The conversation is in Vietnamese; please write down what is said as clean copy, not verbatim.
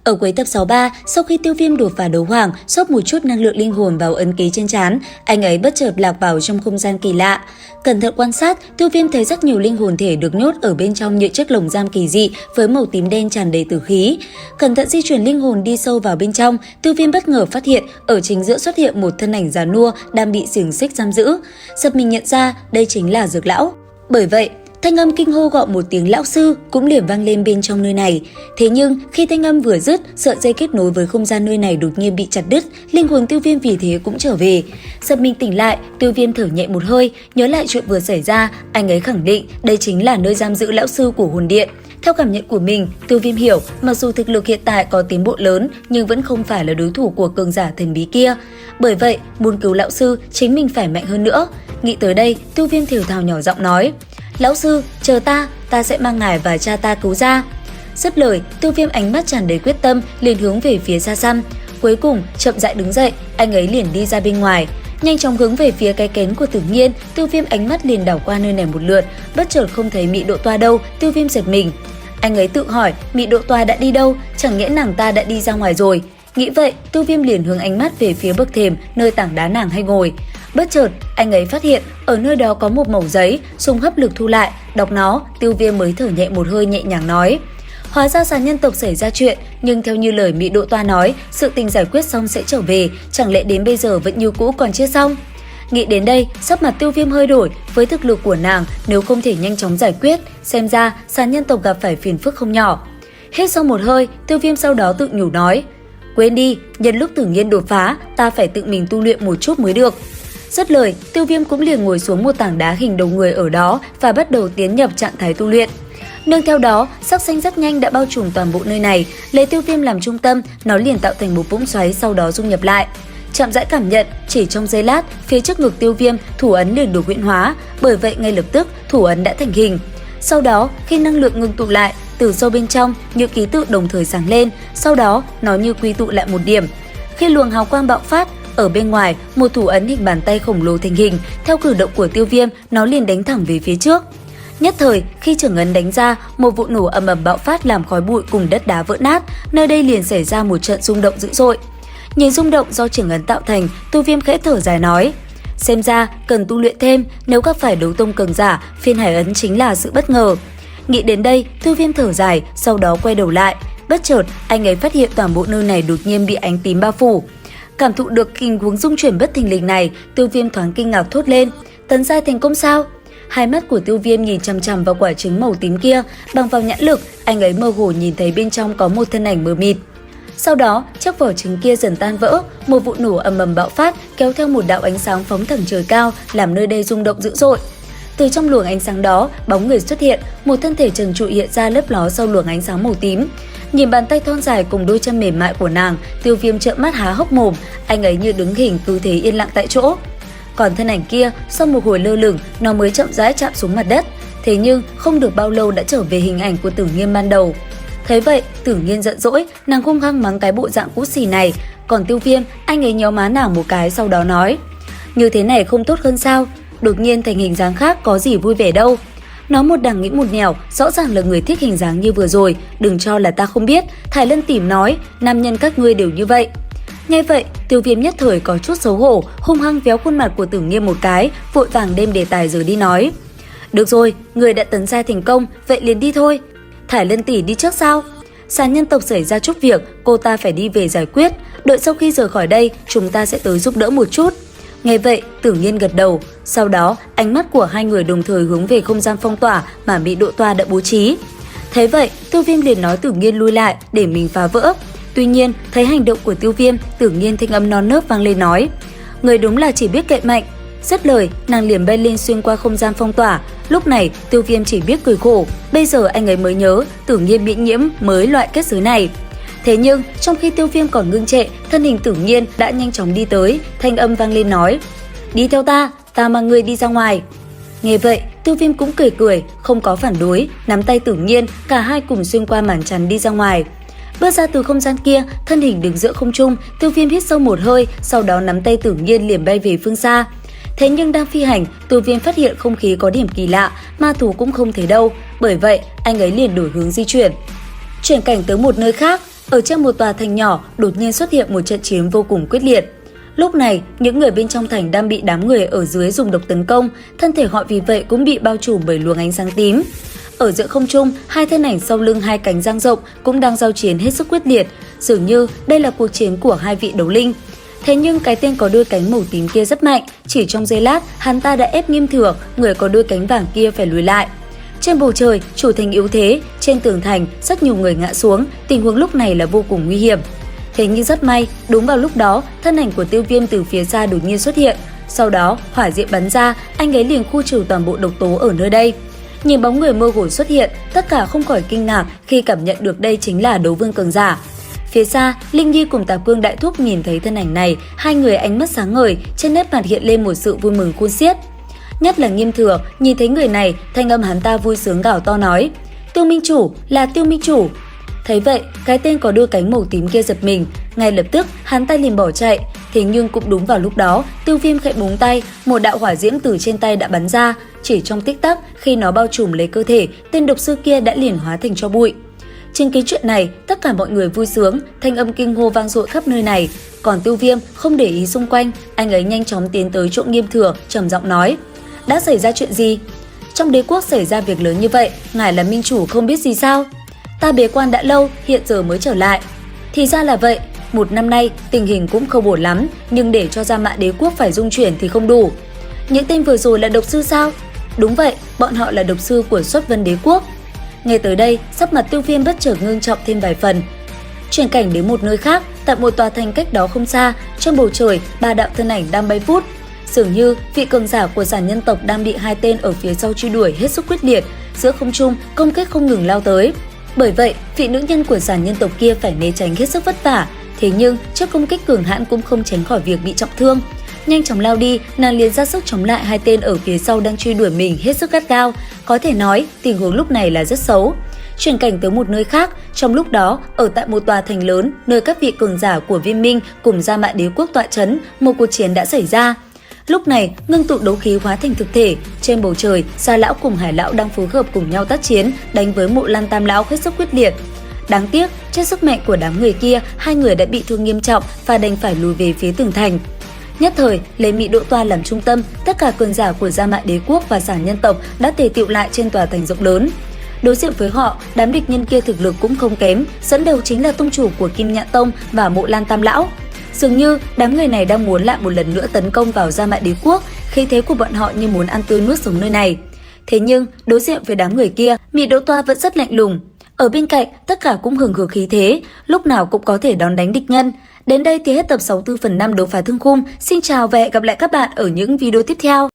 Ở cuối tập 63, sau khi Tiêu Viêm đột phá đấu hoàng, xốp một chút năng lượng linh hồn vào ấn ký trên trán, anh ấy bất chợt lạc vào trong không gian kỳ lạ. Cẩn thận quan sát, Tiêu Viêm thấy rất nhiều linh hồn thể được nhốt ở bên trong những chiếc lồng giam kỳ dị với màu tím đen tràn đầy tử khí. Cẩn thận di chuyển linh hồn đi sâu vào bên trong, Tiêu Viêm bất ngờ phát hiện ở chính giữa xuất hiện một thân ảnh già nua đang bị xiềng xích giam giữ. Giật mình nhận ra đây chính là Dược Lão. Bởi vậy, thanh âm kinh hô gọi một tiếng lão sư cũng liền vang lên bên trong nơi này. Thế nhưng khi thanh âm vừa dứt, sợi dây kết nối với không gian nơi này đột nhiên bị chặt đứt, linh hồn Tiêu Viêm vì thế cũng trở về. Giật mình tỉnh lại, Tiêu Viêm thở nhẹ một hơi, nhớ lại chuyện vừa xảy ra, anh ấy khẳng định đây chính là nơi giam giữ lão sư của hồn điện. Theo cảm nhận của mình, Tiêu Viêm hiểu, mặc dù thực lực hiện tại có tiến bộ lớn nhưng vẫn không phải là đối thủ của cường giả thần bí kia. Bởi vậy, muốn cứu lão sư, chính mình phải mạnh hơn nữa. Nghĩ tới đây, Tiêu Viêm thều thào nhỏ giọng nói: "Lão sư, chờ ta sẽ mang ngài và cha ta cứu ra." Dứt lời, Tiêu Viêm ánh mắt tràn đầy quyết tâm liền hướng về phía xa xăm. Cuối cùng, chậm rãi đứng dậy, anh ấy liền đi ra bên ngoài. Nhanh chóng hướng về phía cái kén của Tử Nhiên, Tiêu Viêm ánh mắt liền đảo qua nơi này một lượt, bất chợt không thấy Mị Độ Toa đâu, Tiêu Viêm giật mình. Anh ấy tự hỏi, Mị Độ Toa đã đi đâu, chẳng nhẽ nàng ta đã đi ra ngoài rồi. Nghĩ vậy, Tiêu Viêm liền hướng ánh mắt về phía bậc thềm nơi tảng đá nàng hay ngồi. Bất chợt, anh ấy phát hiện ở nơi đó có một mẩu giấy, dùng hấp lực thu lại, đọc nó, Tiêu Viêm mới thở nhẹ một hơi nhẹ nhàng nói: "Hóa ra Sàn Nhân tộc xảy ra chuyện, nhưng theo như lời Mị Độ Toa nói, sự tình giải quyết xong sẽ trở về, chẳng lẽ đến bây giờ vẫn như cũ còn chưa xong?" Nghĩ đến đây, sắc mặt Tiêu Viêm hơi đổi, với thực lực của nàng, nếu không thể nhanh chóng giải quyết, xem ra Sàn Nhân tộc gặp phải phiền phức không nhỏ. Hết xong một hơi, Tiêu Viêm sau đó tự nhủ nói: "Quên đi, nhân lúc Tử Nhiên đột phá, ta phải tự mình tu luyện một chút mới được." Dứt lời, Tiêu Viêm cũng liền ngồi xuống một tảng đá hình đầu người ở đó và bắt đầu tiến nhập trạng thái tu luyện. Nương theo đó, sắc xanh rất nhanh đã bao trùm toàn bộ nơi này, lấy Tiêu Viêm làm trung tâm, nó liền tạo thành một vũng xoáy sau đó dung nhập lại. Chậm rãi cảm nhận, chỉ trong giây lát, phía trước ngực Tiêu Viêm, thủ ấn liền được huyễn hóa, bởi vậy ngay lập tức thủ ấn đã thành hình. Sau đó, khi năng lượng ngưng tụ lại, từ sâu bên trong, những ký tự đồng thời sáng lên, sau đó nó như quy tụ lại một điểm. Khi luồng hào quang bạo phát, ở bên ngoài, một thủ ấn hình bàn tay khổng lồ thành hình, theo cử động của Tiêu Viêm, nó liền đánh thẳng về phía trước. Nhất thời, khi trưởng ấn đánh ra, một vụ nổ ầm ầm bạo phát làm khói bụi cùng đất đá vỡ nát, nơi đây liền xảy ra một trận rung động dữ dội. Nhìn rung động do trưởng ấn tạo thành, Tiêu Viêm khẽ thở dài nói: "Xem ra cần tu luyện thêm, nếu gặp phải đấu tông cường giả, phiên hải ấn chính là sự bất ngờ." Nghĩ đến đây, Tiêu Viêm thở dài, sau đó quay đầu lại. Bất chợt, anh ấy phát hiện toàn bộ nơi này đột nhiên bị ánh tím bao phủ. Cảm thụ được tình huống dung chuyển bất thình lình này, Tiêu Viêm thoáng kinh ngạc thốt lên: "Tấn giai thành công sao?" Hai mắt của Tiêu Viêm nhìn chằm chằm vào quả trứng màu tím kia, bằng vào nhãn lực, anh ấy mơ hồ nhìn thấy bên trong có một thân ảnh mờ mịt. Sau đó, chiếc vỏ trứng kia dần tan vỡ, một vụ nổ ầm ầm bạo phát, kéo theo một đạo ánh sáng phóng thẳng trời cao, làm nơi đây rung động dữ dội. Từ trong luồng ánh sáng đó, bóng người xuất hiện, một thân thể trần trụi hiện ra lấp ló sau luồng ánh sáng màu tím. Nhìn bàn tay thon dài cùng đôi chân mềm mại của nàng, Tiêu Viêm trợn mắt há hốc mồm, anh ấy như đứng hình tư thế yên lặng tại chỗ. Còn thân ảnh kia, sau một hồi lơ lửng, nó mới chậm rãi chạm xuống mặt đất. Thế nhưng, không được bao lâu đã trở về hình ảnh của Tử Nhiên ban đầu. Thấy vậy, Tử Nhiên giận dỗi, nàng hung hăng mắng cái bộ dạng cũ xì này. Còn Tiêu Viêm, anh ấy nhéo má nàng một cái sau đó nói: "Như thế này không tốt hơn sao? Đột nhiên thành hình dáng khác có gì vui vẻ đâu." Nó một đằng nghĩ một nẻo, rõ ràng là người thích hình dáng như vừa rồi, đừng cho là ta không biết. Thải Lân Tỉm nói, nam nhân các ngươi đều như vậy. Nghe vậy, Tiêu Viêm nhất thời có chút xấu hổ, hung hăng véo khuôn mặt của Tử Nhiên một cái, vội vàng đem đề tài rời đi nói: "Được rồi, người đã tấn giai thành công, vậy liền đi thôi." Thải Lân tỷ đi trước sao? Sàn Nhân tộc xảy ra chút việc, cô ta phải đi về giải quyết, đợi sau khi rời khỏi đây, chúng ta sẽ tới giúp đỡ một chút. Nghe vậy, Tử Nhiên gật đầu, sau đó ánh mắt của hai người đồng thời hướng về không gian phong tỏa mà Mị Độ Toa đã bố trí. Thấy vậy, Tiêu Viêm liền nói Tử Nhiên lui lại để mình phá vỡ. Tuy nhiên, thấy hành động của Tiêu Viêm, Tử Nhiên thanh âm non nớt vang lên nói: "Người đúng là chỉ biết cậy mạnh." Dứt lời, nàng liền bay lên xuyên qua không gian phong tỏa. Lúc này, Tiêu Viêm chỉ biết cười khổ, bây giờ anh ấy mới nhớ Tử Nhiên bị nhiễm mới loại kết giới này. Thế nhưng, trong khi Tiêu Viêm còn ngưng trệ, thân hình Tử Nhiên đã nhanh chóng đi tới, thanh âm vang lên nói: "Đi theo ta mang người đi ra ngoài." Nghe vậy, Tiêu Viêm cũng cười cười, không có phản đối, nắm tay Tử Nhiên, cả hai cùng xuyên qua màn chắn đi ra ngoài. Bước ra từ không gian kia, thân hình đứng giữa không trung, Tiêu Viêm hít sâu một hơi, sau đó nắm tay Tử Nhiên liền bay về phương xa. Thế nhưng đang phi hành, Tiêu Viêm phát hiện không khí có điểm kỳ lạ, ma thú cũng không thấy đâu, bởi vậy anh ấy liền đổi hướng di chuyển. Chuyển cảnh tới một nơi khác, Ở trên một tòa thành nhỏ, đột nhiên xuất hiện một trận chiến vô cùng quyết liệt. Lúc này, những người bên trong thành đang bị đám người ở dưới dùng độc tấn công, thân thể họ vì vậy cũng bị bao trùm bởi luồng ánh sáng tím. Ở giữa không trung, hai thân ảnh sau lưng hai cánh dang rộng cũng đang giao chiến hết sức quyết liệt, dường như đây là cuộc chiến của hai vị đấu linh. Thế nhưng cái tên có đôi cánh màu tím kia rất mạnh, chỉ trong giây lát, hắn ta đã ép Nghiêm Thừa, người có đôi cánh vàng kia phải lùi lại. Trên bầu trời, chủ thành yếu thế, trên tường thành, rất nhiều người ngã xuống, tình huống lúc này là vô cùng nguy hiểm. Thế nhưng rất may, đúng vào lúc đó, thân ảnh của Tiêu Viêm từ phía xa đột nhiên xuất hiện. Sau đó, hỏa diệm bắn ra, anh ấy liền khu trừ toàn bộ độc tố ở nơi đây. Nhìn bóng người mơ hồ xuất hiện, tất cả không khỏi kinh ngạc khi cảm nhận được đây chính là đấu vương cường giả. Phía xa, Linh Nhi cùng Tạp Cương Đại Thúc nhìn thấy thân ảnh này, hai người ánh mắt sáng ngời, trên nét mặt hiện lên một sự vui mừng khôn xiết. Nhất là Nghiêm Thừa, nhìn thấy người này, thanh âm hắn ta vui sướng gào to nói: "Tiêu Minh Chủ, là Tiêu Minh Chủ!" Thấy vậy, cái tên có đôi cánh màu tím kia giật mình, ngay lập tức hắn ta liền bỏ chạy. Thế nhưng cũng đúng vào lúc đó, Tiêu Viêm khẽ búng tay, một đạo hỏa diễm từ trên tay đã bắn ra. Chỉ trong tích tắc, khi nó bao trùm lấy cơ thể, tên độc sư kia đã liền hóa thành tro bụi. Chứng kiến chuyện này, tất cả mọi người vui sướng, thanh âm kinh hô vang dội khắp nơi này. Còn Tiêu Viêm không để ý xung quanh, anh ấy nhanh chóng tiến tới chỗ Nghiêm Thừa, trầm giọng nói: "Đã xảy ra chuyện gì? Trong đế quốc xảy ra việc lớn như vậy, ngài là minh chủ không biết gì sao? Ta bế quan đã lâu, hiện giờ mới trở lại." Thì ra là vậy, một năm nay tình hình cũng không ổn lắm, nhưng để cho Gia Mã đế quốc phải dung chuyển thì không đủ. Những tên vừa rồi là độc sư sao? Đúng vậy, bọn họ là độc sư của Xuất Vân đế quốc. Nghe tới đây, sắc mặt Tiêu Viêm bất chợt ngưng trọng thêm vài phần. Chuyển cảnh đến một nơi khác, tại một tòa thành cách đó không xa, trong bầu trời, ba đạo thân ảnh đang bay vút. Dường như vị cường giả của Giản nhân tộc đang bị hai tên ở phía sau truy đuổi hết sức quyết liệt, giữa không trung công kích không ngừng lao tới. Bởi vậy, vị nữ nhân của Giản nhân tộc kia phải né tránh hết sức vất vả. Thế nhưng, trước công kích cường hãn cũng không tránh khỏi việc bị trọng thương. Nhanh chóng lao đi, nàng liền ra sức chống lại hai tên ở phía sau đang truy đuổi mình hết sức gắt gao. Có thể nói, tình huống lúc này là rất xấu. Chuyển cảnh tới một nơi khác, trong lúc đó, ở tại một tòa thành lớn, nơi các vị cường giả của Viêm Minh cùng Gia Mã đế quốc tọa trấn, một cuộc chiến đã xảy ra. Lúc này, ngưng tụ đấu khí hóa thành thực thể, trên bầu trời, Sa lão cùng Hải lão đang phối hợp cùng nhau tác chiến, đánh với Mộ Lan Tam lão hết sức quyết liệt. Đáng tiếc, trước sức mạnh của đám người kia, hai người đã bị thương nghiêm trọng và đành phải lùi về phía tường thành. Nhất thời, lấy Mỹ Độ Toa làm trung tâm, tất cả cường giả của Gia Mã đế quốc và Giản nhân tộc đã tề tựu lại trên tòa thành rộng lớn. Đối diện với họ, đám địch nhân kia thực lực cũng không kém, dẫn đầu chính là tông chủ của Kim Nhạn Tông và Mộ Lan Tam lão. Dường như đám người này đang muốn lại một lần nữa tấn công vào Gia Mã đế quốc, khí thế của bọn họ như muốn ăn tươi nuốt sống nơi này. Thế nhưng, đối diện với đám người kia, Mỹ Độ Toa vẫn rất lạnh lùng. Ở bên cạnh, tất cả cũng hừng hực khí thế, lúc nào cũng có thể đón đánh địch nhân. Đến đây thì hết tập 64/5 Đấu Phá Thương Khung. Xin chào và hẹn gặp lại các bạn ở những video tiếp theo.